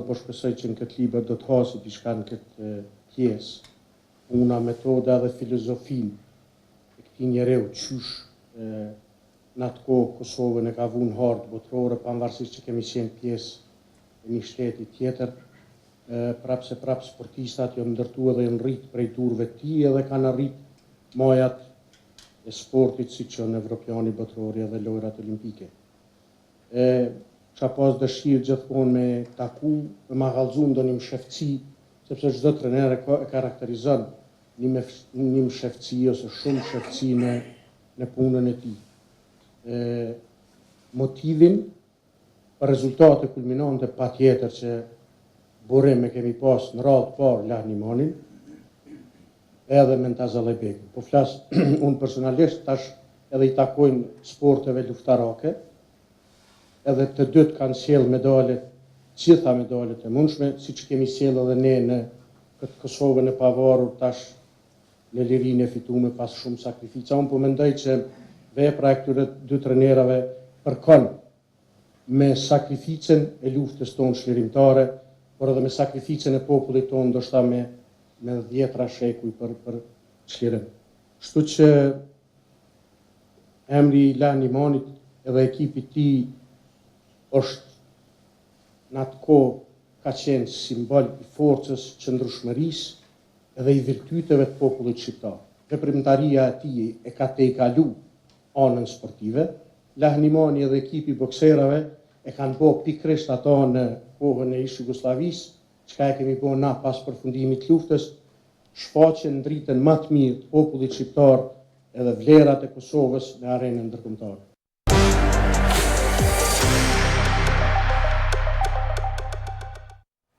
po shpresoj që në këtë libër do të hasi diçka në këtë pjesë, puna, metoda dhe filozofin e këtij njeriu qysh në atë kohë Kosovën e ka vënë hartë botërore, pavarësisht që kemi qenë pjesë e një shteti tjetër, prapse sportistat janë ndërtuar dhe janë rrit prej durve të tij edhe kanë arrit majat e sportit siç janë evropiani, botrori dhe lojrat olimpike. Qa pas dëshirë gjithmonë me taku, me ma gallëzu ndonjë mshefci, sepse çdo trener e karakterizon një mshefci ose shumë mshefci në punën e tij. Motivin për rezultate kulminante patjetër që burim e kemi pas në radhë të parë Lahnimanin, edhe Mentaza Lajbekin. Po flas unë personalisht tash edhe i takojnë sporteve luftarake, edhe të dytë kanë sjell medalet, gjitha medalet e mundshme, siç kemi sjell edhe ne në këtë Kosovën e pavarur tash në lirinë e fituar pas shumë sakrifica. Unë po mendoj që vepra e këtyre dy trenerave përkon me sakrificën e luftës tonë çlirimtare, por edhe me sakrificën e popullit tonë, ndoshta me 10 shekuj për çlirim. Kështu që emri i Lahnimanit edhe ekipi i tij është në atë kohë ka qenë simbol i forcës, qëndrueshmërisë edhe i virtyteve të popullit shqiptar. Veprimtaria e tij e ka tejkalu anën sportive. Lahnimani edhe ekipi bokserave e kanë bërë pikërisht ato në kohën e ish Jugosllavisë, çka e kemi bërë na pas përfundimit të luftës, shfaqen dritën më të mirë të popullit shqiptar edhe vlerat e Kosovës në arenën ndërkombëtare.